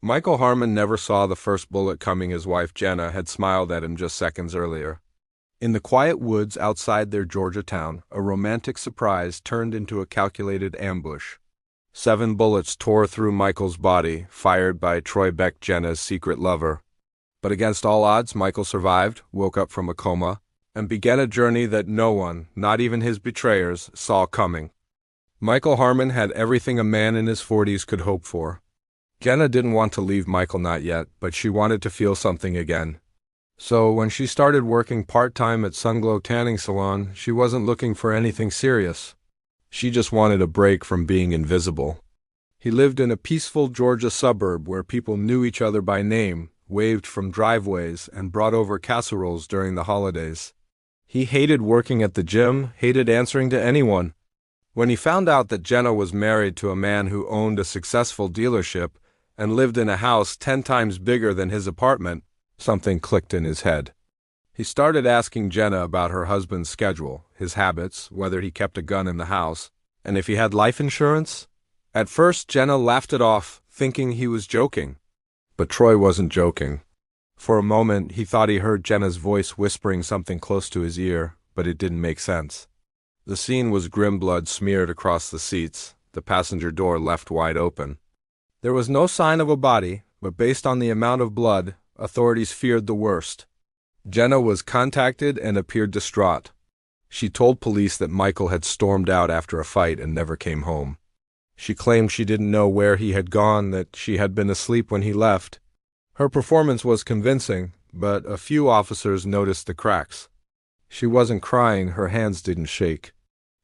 Michael Harmon never saw the first bullet coming. His wife Jenna had smiled at him just seconds earlier. In the quiet woods outside their Georgia town, a romantic surprise turned into a calculated ambush. 7 bullets tore through Michael's body, fired by Troy Beck, Jenna's secret lover. But against all odds, Michael survived, woke up from a coma, and began a journey that no one, not even his betrayers, saw coming. Michael Harmon had everything a man in his 40s could hope for. Jenna didn't want to leave Michael, not yet, but she wanted to feel something again. So when she started working part-time at Sunglow Tanning Salon, she wasn't looking for anything serious. She just wanted a break from being invisible. He lived in a peaceful Georgia suburb where people knew each other by name, waved from driveways, and brought over casseroles during the holidays. He hated working at the gym, hated answering to anyone. When he found out that Jenna was married to a man who owned a successful dealership and lived in a house 10 times bigger than his apartment, something clicked in his head. He started asking Jenna about her husband's schedule, his habits, whether he kept a gun in the house, and if he had life insurance. At first, Jenna laughed it off, thinking he was joking. But Troy wasn't joking. For a moment, he thought he heard Jenna's voice whispering something close to his ear, but it didn't make sense. The scene was grim, blood smeared across the seats, the passenger door left wide open. There was no sign of a body, but based on the amount of blood, authorities feared the worst. Jenna was contacted and appeared distraught. She told police that Michael had stormed out after a fight and never came home. She claimed she didn't know where he had gone, that she had been asleep when he left. Her performance was convincing, but a few officers noticed the cracks. She wasn't crying, her hands didn't shake.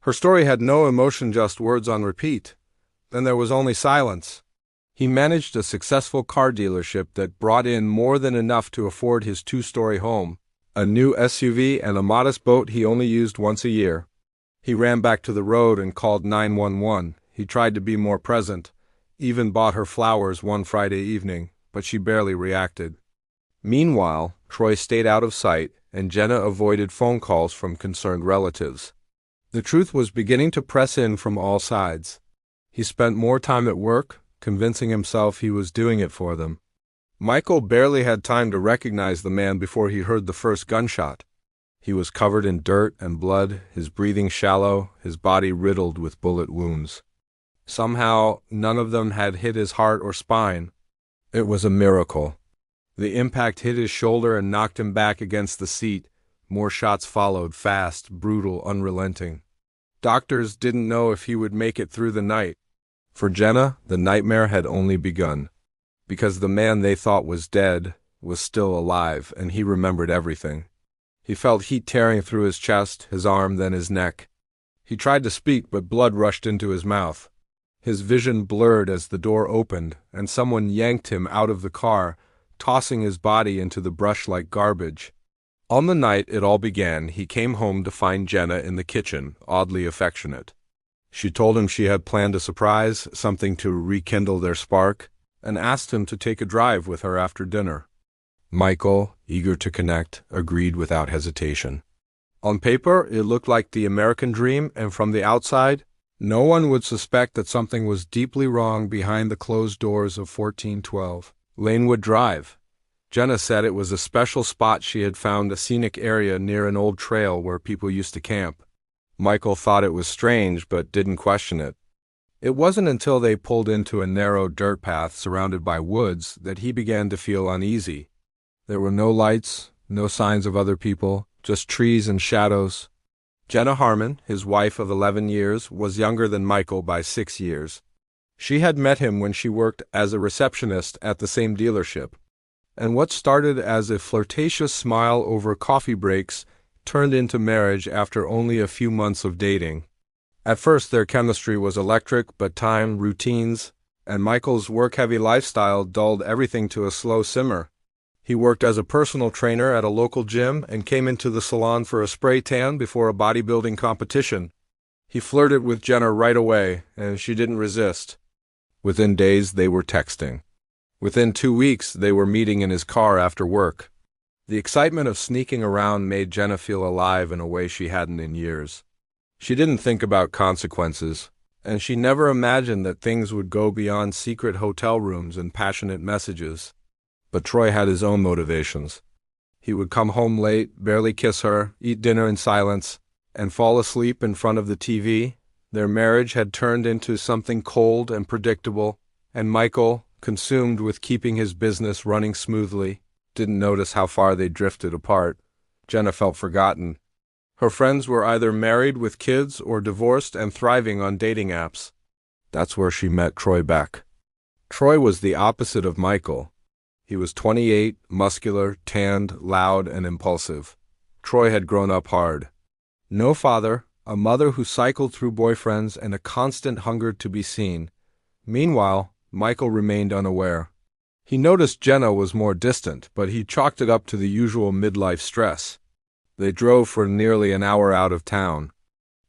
Her story had no emotion, just words on repeat. Then there was only silence. He managed a successful car dealership that brought in more than enough to afford his 2-story home, a new SUV, and a modest boat he only used once a year. He ran back to the road and called 911. He tried to be more present, even bought her flowers one Friday evening, but she barely reacted. Meanwhile, Troy stayed out of sight, and Jenna avoided phone calls from concerned relatives. The truth was beginning to press in from all sides. He spent more time at work, convincing himself he was doing it for them. Michael barely had time to recognize the man before he heard the first gunshot. He was covered in dirt and blood, his breathing shallow, his body riddled with bullet wounds. Somehow, none of them had hit his heart or spine. It was a miracle. The impact hit his shoulder and knocked him back against the seat. More shots followed, fast, brutal, unrelenting. Doctors didn't know if he would make it through the night. For Jenna, the nightmare had only begun, because the man they thought was dead was still alive, and he remembered everything. He felt heat tearing through his chest, his arm, then his neck. He tried to speak, but blood rushed into his mouth. His vision blurred as the door opened, and someone yanked him out of the car, tossing his body into the brush like garbage. On the night it all began, he came home to find Jenna in the kitchen, oddly affectionate. She told him she had planned a surprise, something to rekindle their spark, and asked him to take a drive with her after dinner. Michael, eager to connect, agreed without hesitation. On paper, it looked like the American dream, and from the outside, no one would suspect that something was deeply wrong behind the closed doors of 1412 Lanewood Drive. Jenna said it was a special spot. She had found a scenic area near an old trail where people used to camp. Michael thought it was strange, but didn't question it. It wasn't until they pulled into a narrow dirt path surrounded by woods that he began to feel uneasy. There were no lights, no signs of other people, just trees and shadows. Jenna Harmon, his wife of 11 years, was younger than Michael by 6 years. She had met him when she worked as a receptionist at the same dealership. And what started as a flirtatious smile over coffee breaks turned into marriage after only a few months of dating. At first their chemistry was electric, but time, routines, and Michael's work-heavy lifestyle dulled everything to a slow simmer. He worked as a personal trainer at a local gym and came into the salon for a spray tan before a bodybuilding competition. He flirted with Jenna right away, and she didn't resist. Within days, they were texting. Within 2 weeks, they were meeting in his car after work. The excitement of sneaking around made Jenna feel alive in a way she hadn't in years. She didn't think about consequences. and she never imagined that things would go beyond secret hotel rooms and passionate messages. But Troy had his own motivations. He would come home late, barely kiss her, eat dinner in silence, and fall asleep in front of the TV. Their marriage had turned into something cold and predictable, and Michael, consumed with keeping his business running smoothly, didn't notice how far they drifted apart. Jenna felt forgotten. Her friends were either married with kids or divorced and thriving on dating apps. That's where she met Troy Beck. Troy was the opposite of Michael. He was 28, muscular, tanned, loud, and impulsive. Troy had grown up hard. No father, a mother who cycled through boyfriends, and a constant hunger to be seen. Meanwhile, Michael remained unaware. He noticed Jenna was more distant, but he chalked it up to the usual midlife stress. They drove for nearly an hour out of town.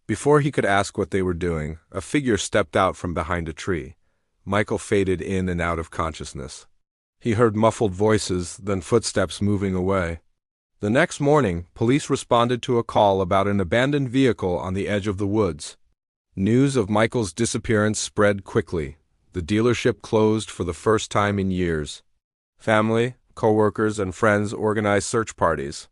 Before he could ask what they were doing, a figure stepped out from behind a tree. Michael faded in and out of consciousness. He heard muffled voices, then footsteps moving away. The next morning, police responded to a call about an abandoned vehicle on the edge of the woods. News of Michael's disappearance spread quickly. The dealership closed for the first time in years. Family, co-workers, and friends organized search parties.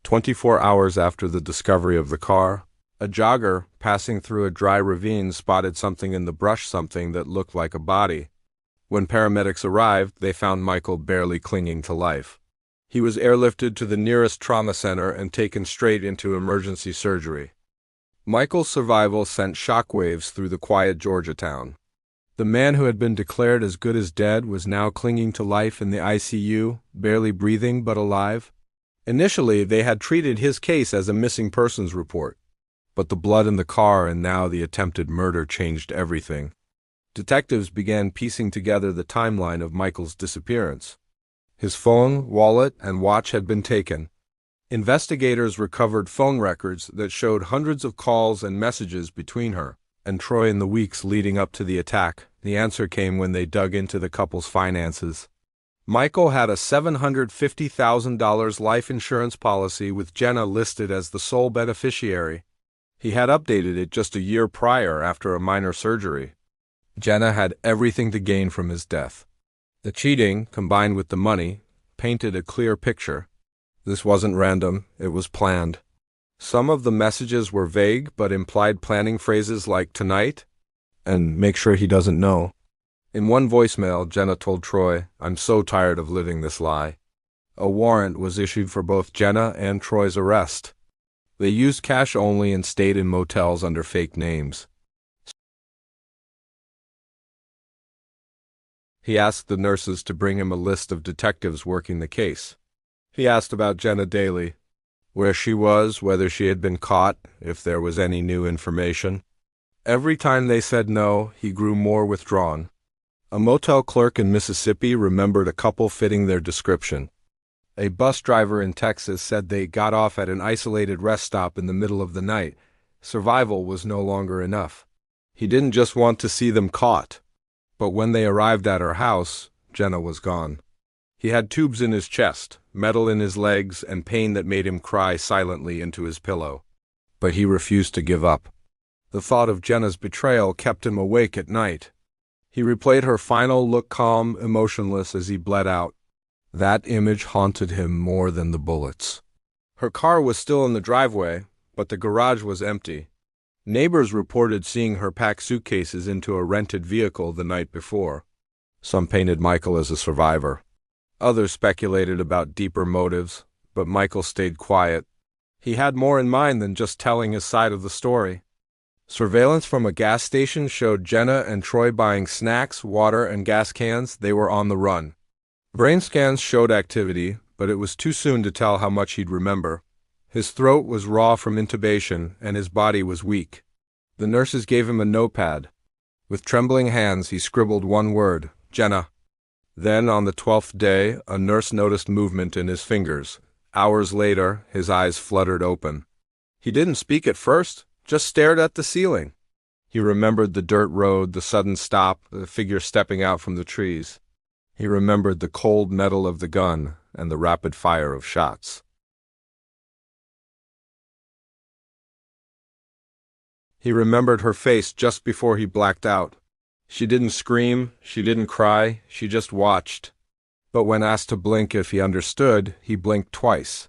24 hours after the discovery of the car, a jogger passing through a dry ravine spotted something in the brush, something that looked like a body. When paramedics arrived, they found Michael barely clinging to life. He was airlifted to the nearest trauma center and taken straight into emergency surgery. Michael's survival sent shockwaves through the quiet Georgia town. The man who had been declared as good as dead was now clinging to life in the ICU, barely breathing but alive. Initially, they had treated his case as a missing persons report. But the blood in the car and now the attempted murder changed everything. Detectives began piecing together the timeline of Michael's disappearance. His phone, wallet, and watch had been taken. Investigators recovered phone records that showed hundreds of calls and messages between her and Troy in the weeks leading up to the attack. The answer came when they dug into the couple's finances. Michael had a $750,000 life insurance policy with Jenna listed as the sole beneficiary. He had updated it just a year prior after a minor surgery. Jenna had everything to gain from his death. The cheating, combined with the money, painted a clear picture. This wasn't random, it was planned. Some of the messages were vague but implied planning phrases like "tonight" and "make sure he doesn't know." In one voicemail, Jenna told Troy, "I'm so tired of living this lie." A warrant was issued for both Jenna and Troy's arrest. They used cash only and stayed in motels under fake names. He asked the nurses to bring him a list of detectives working the case. He asked about Jenna daily, where she was, whether she had been caught, if there was any new information. Every time they said no, he grew more withdrawn. A motel clerk in Mississippi remembered a couple fitting their description. A bus driver in Texas said they got off at an isolated rest stop in the middle of the night. Survival was no longer enough. He didn't just want to see them caught. But when they arrived at her house, Jenna was gone. He had tubes in his chest, metal in his legs, and pain that made him cry silently into his pillow. But he refused to give up. The thought of Jenna's betrayal kept him awake at night. He replayed her final look, calm, emotionless, as he bled out. That image haunted him more than the bullets. Her car was still in the driveway, but the garage was empty. Neighbors reported seeing her pack suitcases into a rented vehicle the night before. Some painted Michael as a survivor. Others speculated about deeper motives, but Michael stayed quiet. He had more in mind than just telling his side of the story. Surveillance from a gas station showed Jenna and Troy buying snacks, water, and gas cans. They were on the run. Brain scans showed activity, but it was too soon to tell how much he'd remember. His throat was raw from intubation, and his body was weak. The nurses gave him a notepad. With trembling hands, he scribbled one word, "Jenna." Then, on the 12th day, a nurse noticed movement in his fingers. Hours later, his eyes fluttered open. He didn't speak at first, just stared at the ceiling. He remembered the dirt road, the sudden stop, the figure stepping out from the trees. He remembered the cold metal of the gun and the rapid fire of shots. He remembered her face just before he blacked out. She didn't scream, she didn't cry, she just watched. But when asked to blink if he understood, he blinked twice.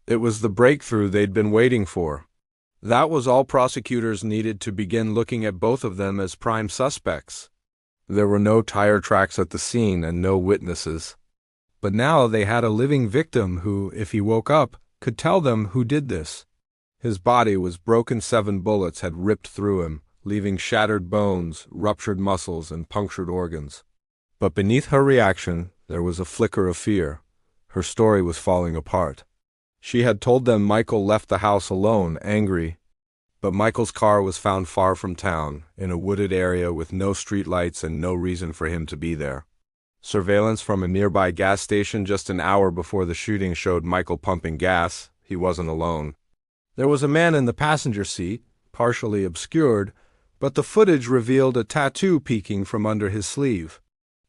It was the breakthrough they'd been waiting for. That was all prosecutors needed to begin looking at both of them as prime suspects. There were no tire tracks at the scene and no witnesses. But now they had a living victim who, if he woke up, could tell them who did this. His body was broken. 7 bullets had ripped through him, leaving shattered bones, ruptured muscles, and punctured organs. But beneath her reaction, there was a flicker of fear. Her story was falling apart. She had told them Michael left the house alone, angry. But Michael's car was found far from town, in a wooded area with no streetlights and no reason for him to be there. Surveillance from a nearby gas station just an hour before the shooting showed Michael pumping gas. He wasn't alone. There was a man in the passenger seat, partially obscured, but the footage revealed a tattoo peeking from under his sleeve.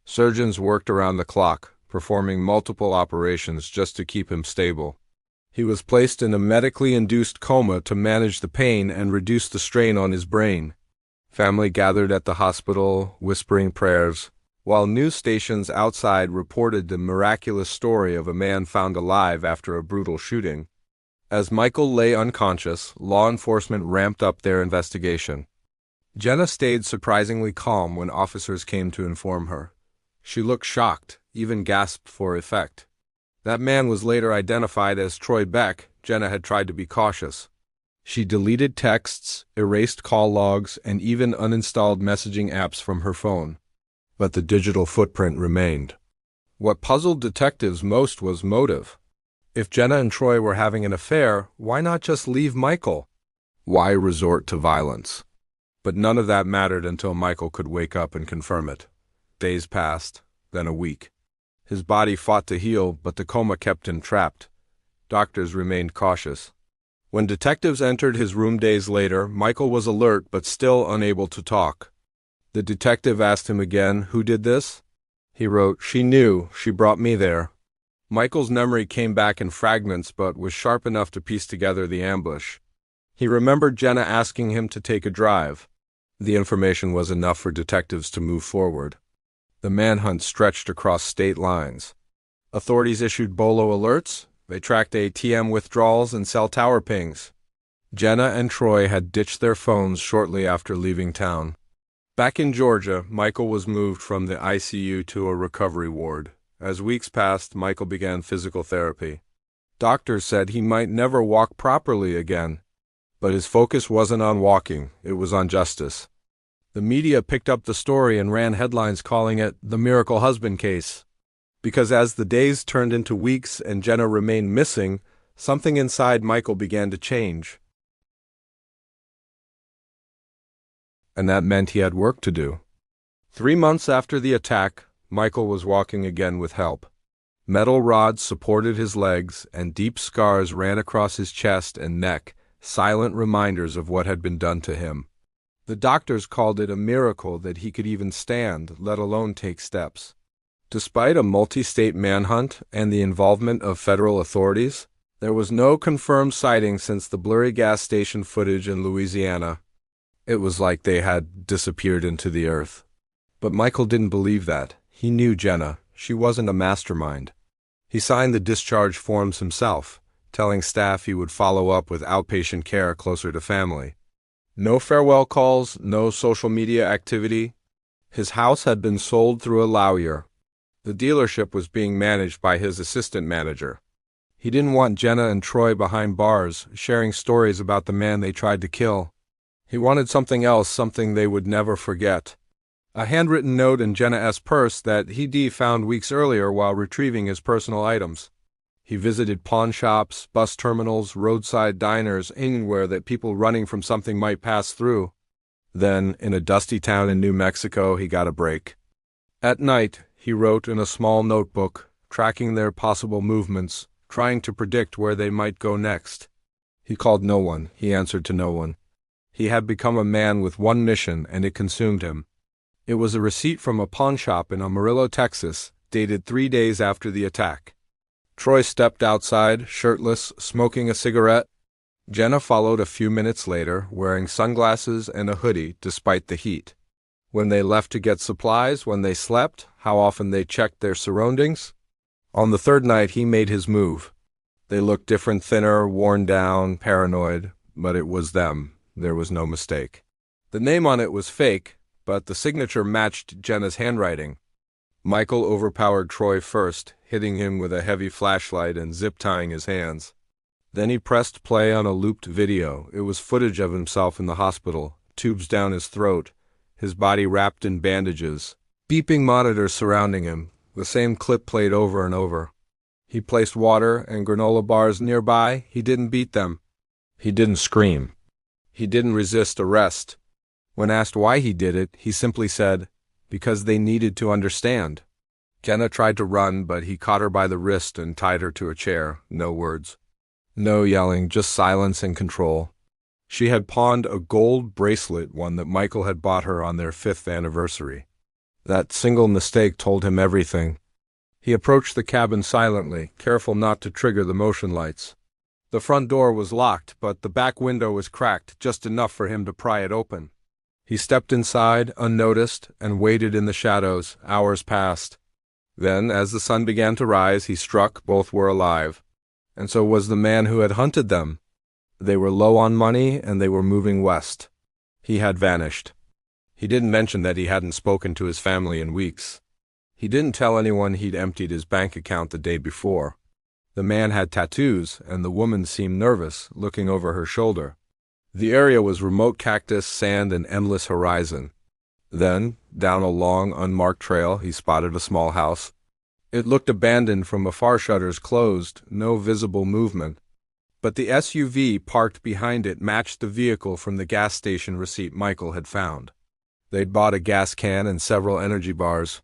Surgeons worked around the clock, performing multiple operations just to keep him stable. He was placed in a medically induced coma to manage the pain and reduce the strain on his brain. Family gathered at the hospital, whispering prayers, while news stations outside reported the miraculous story of a man found alive after a brutal shooting. As Michael lay unconscious, law enforcement ramped up their investigation. Jenna stayed surprisingly calm when officers came to inform her. She looked shocked, even gasped for effect. That man was later identified as Troy Beck. Jenna had tried to be cautious. She deleted texts, erased call logs, and even uninstalled messaging apps from her phone. But the digital footprint remained. What puzzled detectives most was motive. If Jenna and Troy were having an affair, why not just leave Michael? Why resort to violence? But none of that mattered until Michael could wake up and confirm it. Days passed, then a week. His body fought to heal, but the coma kept him trapped. Doctors remained cautious. When detectives entered his room days later, Michael was alert but still unable to talk. The detective asked him again, "Who did this?" He wrote, "She knew. She brought me there." Michael's memory came back in fragments but was sharp enough to piece together the ambush. He remembered Jenna asking him to take a drive. The information was enough for detectives to move forward. The manhunt stretched across state lines. Authorities issued BOLO alerts. They tracked ATM withdrawals and cell tower pings. Jenna and Troy had ditched their phones shortly after leaving town. Back in Georgia, Michael was moved from the ICU to a recovery ward. As weeks passed, Michael began physical therapy. Doctors said he might never walk properly again. But his focus wasn't on walking, it was on justice. The media picked up the story and ran headlines calling it the miracle husband case. Because as the days turned into weeks and Jenna remained missing, something inside Michael began to change. And that meant he had work to do. 3 months after the attack, Michael was walking again with help. Metal rods supported his legs, and deep scars ran across his chest and neck, silent reminders of what had been done to him. The doctors called it a miracle that he could even stand, let alone take steps. Despite a multi-state manhunt and the involvement of federal authorities, there was no confirmed sighting since the blurry gas station footage in Louisiana. It was like they had disappeared into the earth. But Michael didn't believe that. He knew Jenna. She wasn't a mastermind. He signed the discharge forms himself, telling staff he would follow up with outpatient care closer to family. No farewell calls, no social media activity. His house had been sold through a lawyer. The dealership was being managed by his assistant manager. He didn't want Jenna and Troy behind bars, sharing stories about the man they tried to kill. He wanted something else, something they would never forget. A handwritten note in Jenna's purse that he'd found weeks earlier while retrieving his personal items. He visited pawn shops, bus terminals, roadside diners, anywhere that people running from something might pass through. Then, in a dusty town in New Mexico, he got a break. At night, he wrote in a small notebook, tracking their possible movements, trying to predict where they might go next. He called no one. He answered to no one. He had become a man with one mission, and it consumed him. It was a receipt from a pawn shop in Amarillo, Texas, dated 3 days after the attack. Troy stepped outside, shirtless, smoking a cigarette. Jenna followed a few minutes later, wearing sunglasses and a hoodie despite the heat. When they left to get supplies, when they slept, how often they checked their surroundings. On the third night, he made his move. They looked different, thinner, worn down, paranoid, but it was them. There was no mistake. The name on it was fake, but the signature matched Jenna's handwriting. Michael overpowered Troy first, hitting him with a heavy flashlight and zip-tying his hands. Then he pressed play on a looped video. It was footage of himself in the hospital, tubes down his throat, his body wrapped in bandages, beeping monitors surrounding him. The same clip played over and over. He placed water and granola bars nearby. He didn't beat them. He didn't scream. He didn't resist arrest. When asked why he did it, he simply said, because they needed to understand. Jenna tried to run, but he caught her by the wrist and tied her to a chair. No words. No yelling, just silence and control. She had pawned a gold bracelet, one that Michael had bought her on their 5th anniversary. That single mistake told him everything. He approached the cabin silently, careful not to trigger the motion lights. The front door was locked, but the back window was cracked, just enough for him to pry it open. He stepped inside, unnoticed, and waited in the shadows. Hours passed. Then, as the sun began to rise, he struck. Both were alive. And so was the man who had hunted them. They were low on money, and they were moving west. He had vanished. He didn't mention that he hadn't spoken to his family in weeks. He didn't tell anyone he'd emptied his bank account the day before. The man had tattoos, and the woman seemed nervous, looking over her shoulder. The area was remote cactus, sand, and endless horizon. Then, down a long, unmarked trail, he spotted a small house. It looked abandoned from afar, shutters closed, no visible movement. But the SUV parked behind it matched the vehicle from the gas station receipt Michael had found. They'd bought a gas can and several energy bars.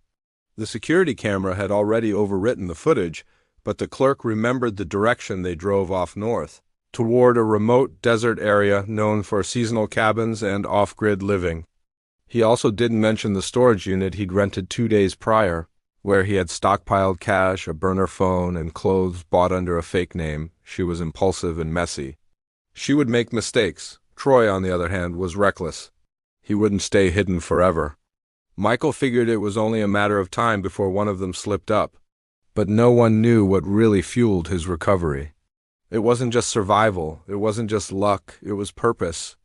The security camera had already overwritten the footage, but the clerk remembered the direction they drove off north, toward a remote desert area known for seasonal cabins and off-grid living. He also didn't mention the storage unit he'd rented 2 days prior, where he had stockpiled cash, a burner phone, and clothes bought under a fake name. She was impulsive and messy. She would make mistakes. Troy, on the other hand, was reckless. He wouldn't stay hidden forever. Michael figured it was only a matter of time before one of them slipped up. But no one knew what really fueled his recovery. It wasn't just survival, it wasn't just luck, it was purpose.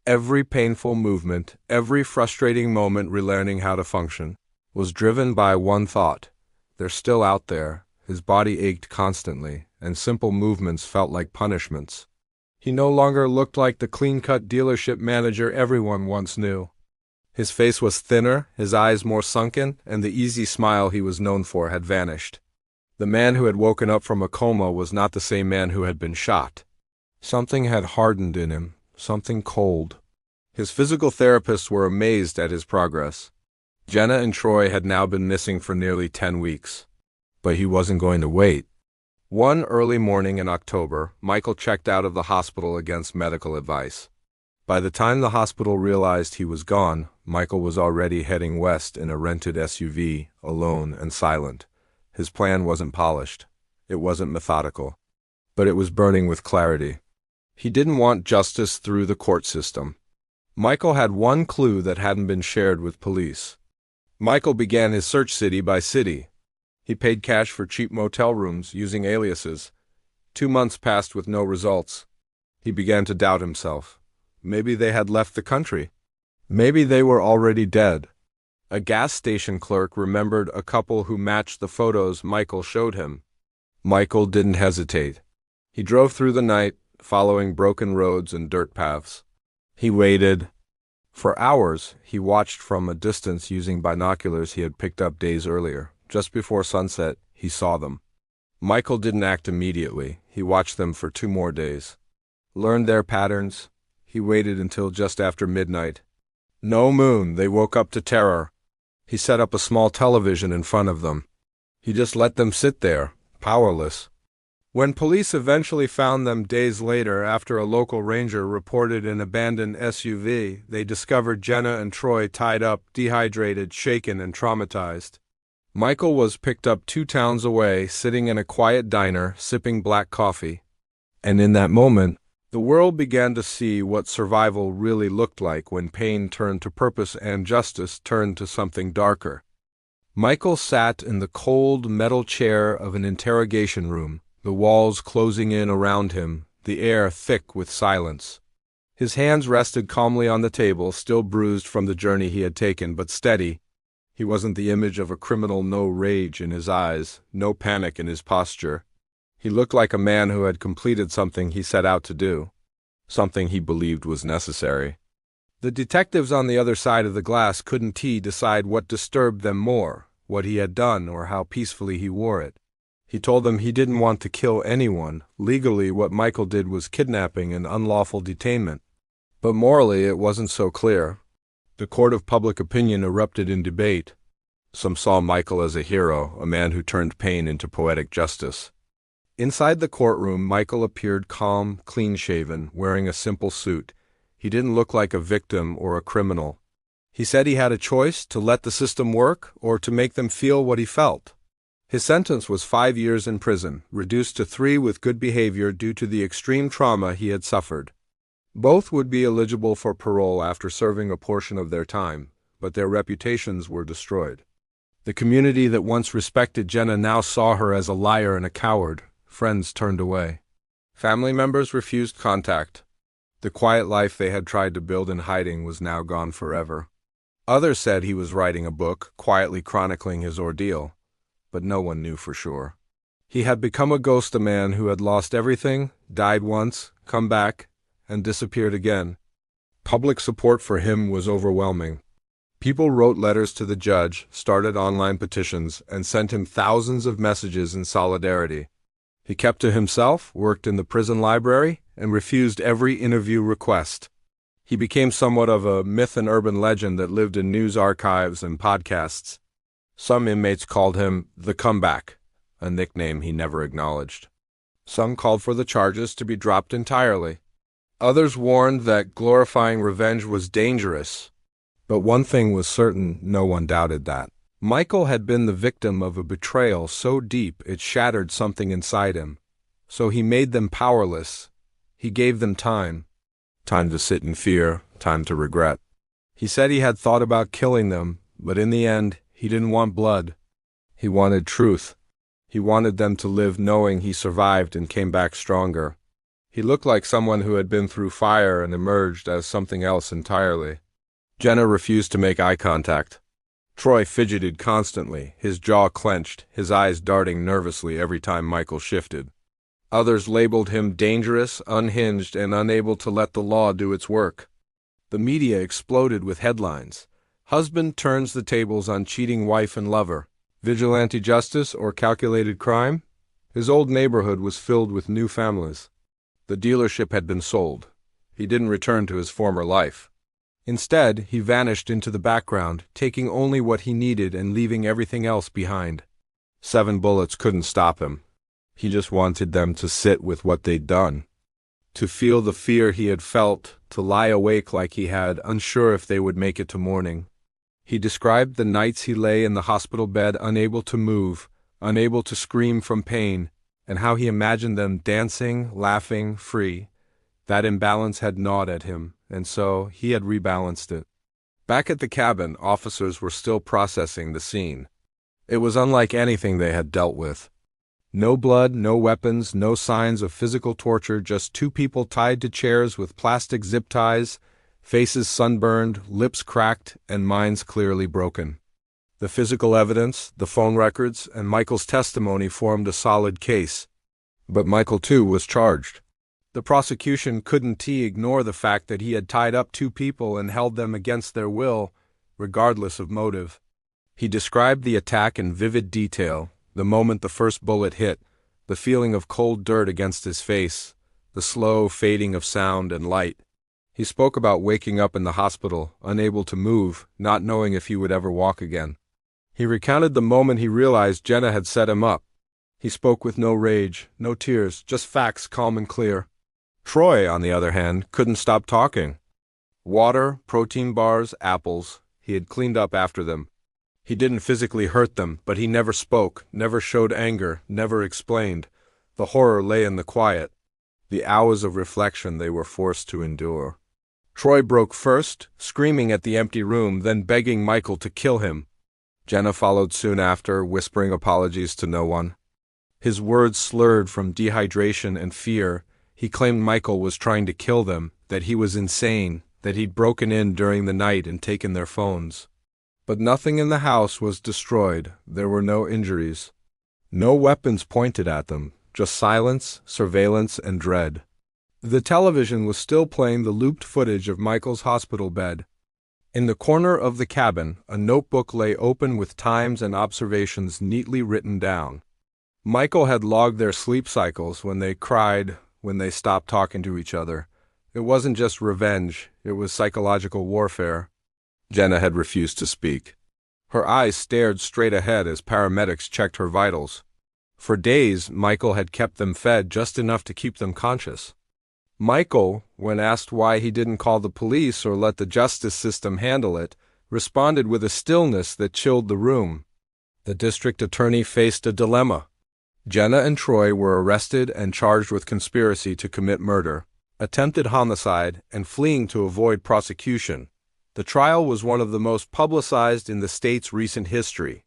Every painful movement, every frustrating moment relearning how to function, was driven by one thought. They're still out there. His body ached constantly, and simple movements felt like punishments. He no longer looked like the clean-cut dealership manager everyone once knew. His face was thinner, his eyes more sunken, and the easy smile he was known for had vanished. The man who had woken up from a coma was not the same man who had been shot. Something had hardened in him, something cold. His physical therapists were amazed at his progress. Jenna and Troy had now been missing for nearly 10 weeks. But he wasn't going to wait. One early morning in October, Michael checked out of the hospital against medical advice. By the time the hospital realized he was gone, Michael was already heading west in a rented SUV, alone and silent. His plan wasn't polished. It wasn't methodical. But it was burning with clarity. He didn't want justice through the court system. Michael had one clue that hadn't been shared with police. Michael began his search city by city. He paid cash for cheap motel rooms using aliases. 2 months passed with no results. He began to doubt himself. Maybe they had left the country. Maybe they were already dead. A gas station clerk remembered a couple who matched the photos Michael showed him. Michael didn't hesitate. He drove through the night, following broken roads and dirt paths. He waited. For hours, he watched from a distance using binoculars he had picked up days earlier. Just before sunset, he saw them. Michael didn't act immediately. He watched them for 2 more days. Learned their patterns. He waited until just after midnight. No moon. They woke up to terror. He set up a small television in front of them. He just let them sit there, powerless. When police eventually found them days later after a local ranger reported an abandoned SUV, they discovered Jenna and Troy tied up, dehydrated, shaken, and traumatized. Michael was picked up 2 towns away, sitting in a quiet diner, sipping black coffee. And in that moment, The world began to see what survival really looked like when pain turned to purpose and justice turned to something darker. Michael sat in the cold metal chair of an interrogation room, the walls closing in around him, the air thick with silence. His hands rested calmly on the table, still bruised from the journey he had taken, but steady. He wasn't the image of a criminal, no rage in his eyes, no panic in his posture. He looked like a man who had completed something he set out to do, something he believed was necessary. The detectives on the other side of the glass couldn't decide what disturbed them more, what he had done or how peacefully he wore it. He told them he didn't want to kill anyone. Legally, what Michael did was kidnapping and unlawful detainment. But morally, it wasn't so clear. The court of public opinion erupted in debate. Some saw Michael as a hero, a man who turned pain into poetic justice. Inside the courtroom, Michael appeared calm, clean-shaven, wearing a simple suit. He didn't look like a victim or a criminal. He said he had a choice to let the system work or to make them feel what he felt. His sentence was 5 years in prison, reduced to 3 with good behavior due to the extreme trauma he had suffered. Both would be eligible for parole after serving a portion of their time, but their reputations were destroyed. The community that once respected Jenna now saw her as a liar and a coward. Friends turned away. Family members refused contact. The quiet life they had tried to build in hiding was now gone forever. Others said he was writing a book, quietly chronicling his ordeal, but no one knew for sure. He had become a ghost, a man who had lost everything, died once, come back, and disappeared again. Public support for him was overwhelming. People wrote letters to the judge, started online petitions, and sent him thousands of messages in solidarity. He kept to himself, worked in the prison library, and refused every interview request. He became somewhat of a myth and urban legend that lived in news archives and podcasts. Some inmates called him the Comeback, a nickname he never acknowledged. Some called for the charges to be dropped entirely. Others warned that glorifying revenge was dangerous. But one thing was certain, no one doubted that. Michael had been the victim of a betrayal so deep it shattered something inside him. So he made them powerless. He gave them time. Time to sit in fear, time to regret. He said he had thought about killing them, but in the end, he didn't want blood. He wanted truth. He wanted them to live knowing he survived and came back stronger. He looked like someone who had been through fire and emerged as something else entirely. Jenna refused to make eye contact. Troy fidgeted constantly, his jaw clenched, his eyes darting nervously every time Michael shifted. Others labeled him dangerous, unhinged, and unable to let the law do its work. The media exploded with headlines. Husband turns the tables on cheating wife and lover. Vigilante justice or calculated crime? His old neighborhood was filled with new families. The dealership had been sold. He didn't return to his former life. Instead, he vanished into the background, taking only what he needed and leaving everything else behind. 7 bullets couldn't stop him. He just wanted them to sit with what they'd done. To feel the fear he had felt, to lie awake like he had, unsure if they would make it to morning. He described the nights he lay in the hospital bed, unable to move, unable to scream from pain, and how he imagined them dancing, laughing, free. That imbalance had gnawed at him, and so he had rebalanced it. Back at the cabin, officers were still processing the scene. It was unlike anything they had dealt with. No blood, no weapons, no signs of physical torture, just 2 people tied to chairs with plastic zip ties, faces sunburned, lips cracked, and minds clearly broken. The physical evidence, the phone records, and Michael's testimony formed a solid case. But Michael, too, was charged. The prosecution couldn't ignore the fact that he had tied up 2 people and held them against their will, regardless of motive. He described the attack in vivid detail, the moment the first bullet hit, the feeling of cold dirt against his face, the slow fading of sound and light. He spoke about waking up in the hospital, unable to move, not knowing if he would ever walk again. He recounted the moment he realized Jenna had set him up. He spoke with no rage, no tears, just facts calm and clear. Troy, on the other hand, couldn't stop talking. Water, protein bars, apples. He had cleaned up after them. He didn't physically hurt them, but he never spoke, never showed anger, never explained. The horror lay in the quiet. the hours of reflection they were forced to endure. Troy broke first, screaming at the empty room, then begging Michael to kill him. Jenna followed soon after, whispering apologies to no one. His words slurred from dehydration and fear. He claimed Michael was trying to kill them, that he was insane, that he'd broken in during the night and taken their phones. But nothing in the house was destroyed. There were no injuries. No weapons pointed at them, just silence, surveillance, and dread. The television was still playing the looped footage of Michael's hospital bed. In the corner of the cabin, a notebook lay open with times and observations neatly written down. Michael had logged their sleep cycles, when they cried, when they stopped talking to each other. It wasn't just revenge, it was psychological warfare. Jenna had refused to speak. Her eyes stared straight ahead as paramedics checked her vitals. For days, Michael had kept them fed just enough to keep them conscious. Michael, when asked why he didn't call the police or let the justice system handle it, responded with a stillness that chilled the room. The district attorney faced a dilemma. Jenna and Troy were arrested and charged with conspiracy to commit murder, attempted homicide, and fleeing to avoid prosecution. The trial was one of the most publicized in the state's recent history.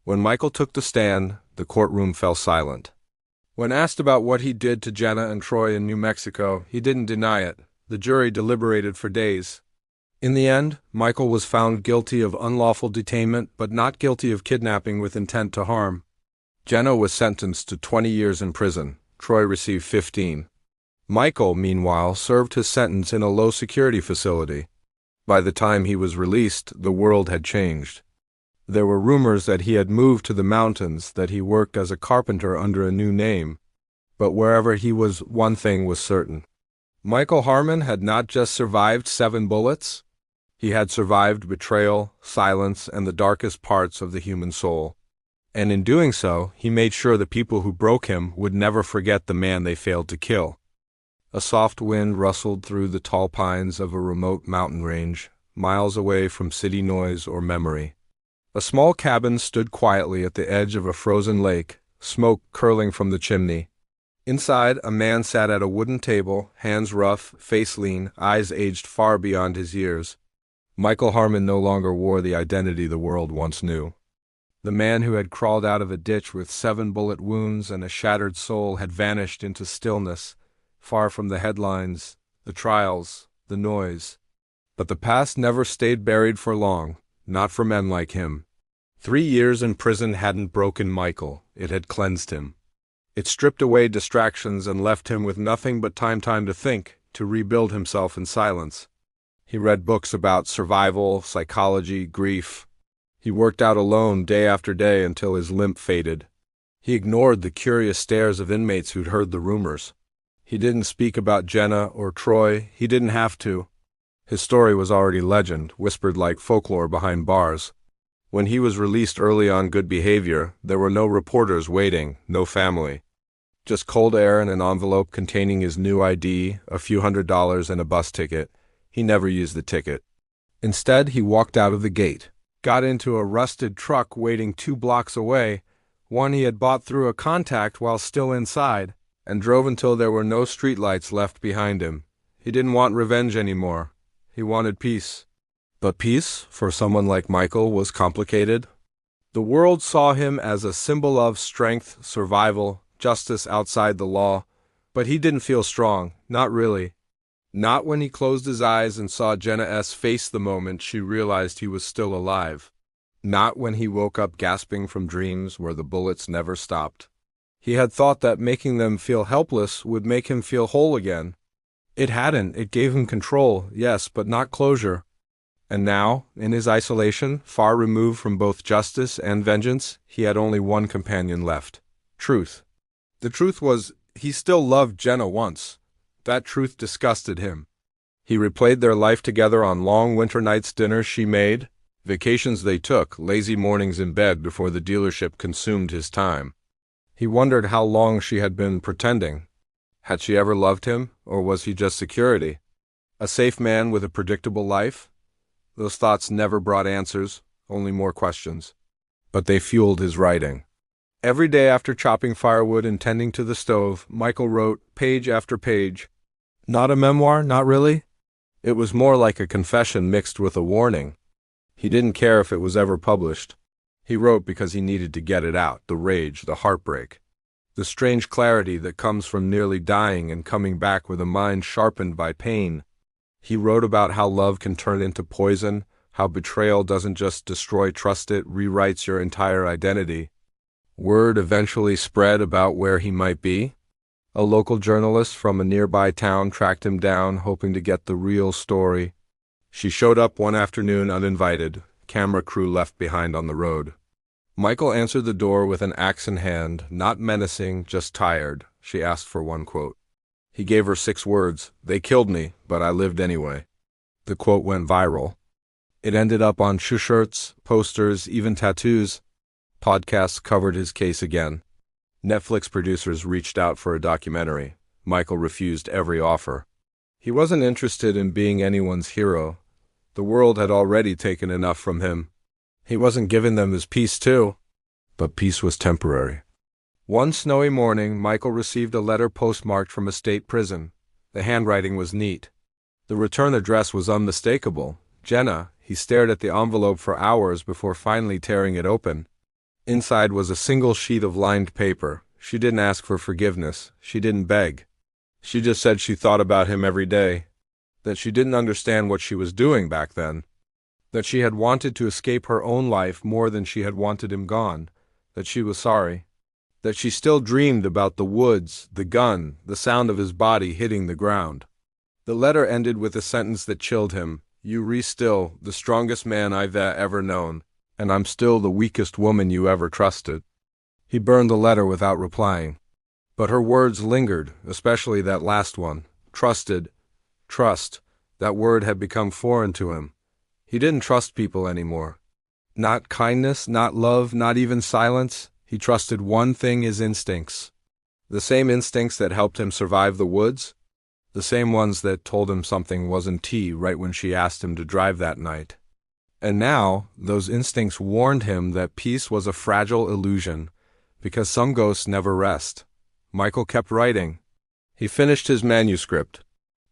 When Michael took the stand, the courtroom fell silent. When asked about what he did to Jenna and Troy in New Mexico, he didn't deny it. The jury deliberated for days. In the end, Michael was found guilty of unlawful detainment, but not guilty of kidnapping with intent to harm. Jenna was sentenced to 20 years in prison. Troy received 15. Michael, meanwhile, served his sentence in a low-security facility. By the time he was released, the world had changed. There were rumors that he had moved to the mountains, that he worked as a carpenter under a new name. But wherever he was, one thing was certain. Michael Harmon had not just survived 7 bullets. He had survived betrayal, silence, and the darkest parts of the human soul. And in doing so, he made sure the people who broke him would never forget the man they failed to kill. A soft wind rustled through the tall pines of a remote mountain range, miles away from city noise or memory. A small cabin stood quietly at the edge of a frozen lake, smoke curling from the chimney. Inside, a man sat at a wooden table, hands rough, face lean, eyes aged far beyond his years. Michael Harmon no longer wore the identity the world once knew. The man who had crawled out of a ditch with 7 bullet wounds and a shattered soul had vanished into stillness, far from the headlines, the trials, the noise. But the past never stayed buried for long, not for men like him. 3 years in prison hadn't broken Michael, it had cleansed him. It stripped away distractions and left him with nothing but time to think, to rebuild himself in silence. He read books about survival, psychology, grief. He worked out alone day after day until his limp faded. He ignored the curious stares of inmates who'd heard the rumors. He didn't speak about Jenna or Troy. He didn't have to. His story was already legend, whispered like folklore behind bars. When he was released early on good behavior, there were no reporters waiting, no family. Just cold air and an envelope containing his new ID, a few $100s, and a bus ticket. He never used the ticket. Instead, he walked out of the gate, got into a rusted truck waiting 2 blocks away, one he had bought through a contact while still inside, and drove until there were no streetlights left behind him. He didn't want revenge anymore. He wanted peace. But peace, for someone like Michael, was complicated. The world saw him as a symbol of strength, survival, justice outside the law, but he didn't feel strong, not really. Not when he closed his eyes and saw Jenna S. face the moment she realized he was still alive. Not when he woke up gasping from dreams where the bullets never stopped. He had thought that making them feel helpless would make him feel whole again. It hadn't. It gave him control, yes, but not closure. And now, in his isolation, far removed from both justice and vengeance, he had only one companion left: truth. The truth was, he still loved Jenna once. That truth disgusted him. He replayed their life together on long winter nights, dinners she made, vacations they took, lazy mornings in bed before the dealership consumed his time. He wondered how long she had been pretending. Had she ever loved him, or was he just security? A safe man with a predictable life? Those thoughts never brought answers, only more questions. But they fueled his writing. Every day after chopping firewood and tending to the stove, Michael wrote, page after page. Not a memoir, not really. It was more like a confession mixed with a warning. He didn't care if it was ever published. He wrote because he needed to get it out, the rage, the heartbreak. The strange clarity that comes from nearly dying and coming back with a mind sharpened by pain. He wrote about how love can turn into poison, how betrayal doesn't just destroy trust, it rewrites your entire identity. Word eventually spread about where he might be. A local journalist from a nearby town tracked him down, hoping to get the real story. She showed up one afternoon uninvited, camera crew left behind on the road. Michael answered the door with an axe in hand, not menacing, just tired. She asked for one quote. He gave her 6 words, "They killed me, but I lived anyway." The quote went viral. It ended up on shirts, posters, even tattoos. Podcasts covered his case again. Netflix producers reached out for a documentary. Michael refused every offer. He wasn't interested in being anyone's hero. The world had already taken enough from him. He wasn't giving them his peace too. But peace was temporary. One snowy morning, Michael received a letter postmarked from a state prison. The handwriting was neat. The return address was unmistakable. Jenna. He stared at the envelope for hours before finally tearing it open. Inside was a single sheet of lined paper. She didn't ask for forgiveness. She didn't beg. She just said she thought about him every day. That she didn't understand what she was doing back then. That she had wanted to escape her own life more than she had wanted him gone. That she was sorry. That she still dreamed about the woods, the gun, the sound of his body hitting the ground. The letter ended with a sentence that chilled him. You still the strongest man I've ever known, and I'm still the weakest woman you ever trusted. He burned the letter without replying. But her words lingered, especially that last one. Trusted. Trust. That word had become foreign to him. He didn't trust people anymore. Not kindness, not love, not even silence. He trusted one thing, his instincts. The same instincts that helped him survive the woods. The same ones that told him something wasn't tea right when she asked him to drive that night. And now, those instincts warned him that peace was a fragile illusion, because some ghosts never rest. Michael kept writing. He finished his manuscript.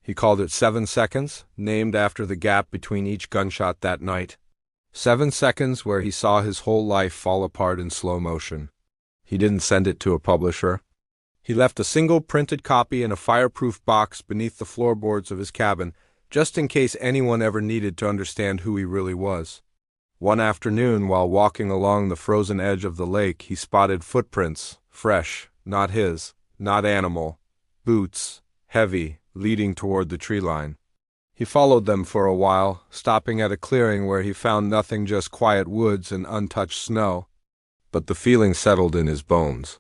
He called it 7 Seconds, named after the gap between each gunshot that night. 7 seconds where he saw his whole life fall apart in slow motion. He didn't send it to a publisher. He left a single printed copy in a fireproof box beneath the floorboards of his cabin, just in case anyone ever needed to understand who he really was. One afternoon, while walking along the frozen edge of the lake, he spotted footprints, fresh, not his, not animal, boots, heavy, leading toward the tree line. He followed them for a while, stopping at a clearing where he found nothing, just quiet woods and untouched snow. But the feeling settled in his bones.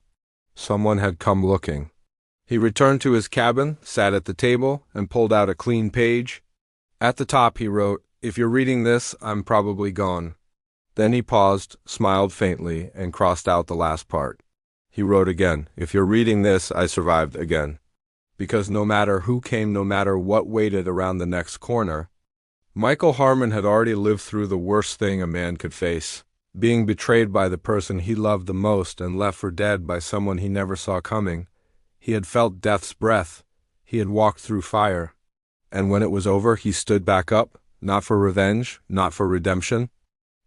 Someone had come looking. He returned to his cabin, sat at the table, and pulled out a clean page. At the top he wrote, "If you're reading this, I'm probably gone." Then he paused, smiled faintly, and crossed out the last part. He wrote again, "If you're reading this, I survived again." Because no matter who came, no matter what waited around the next corner, Michael Harmon had already lived through the worst thing a man could face. Being betrayed by the person he loved the most and left for dead by someone he never saw coming. He had felt death's breath. He had walked through fire. And when it was over, he stood back up, not for revenge, not for redemption,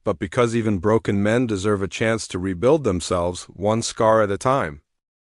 but because even broken men deserve a chance to rebuild themselves, one scar at a time.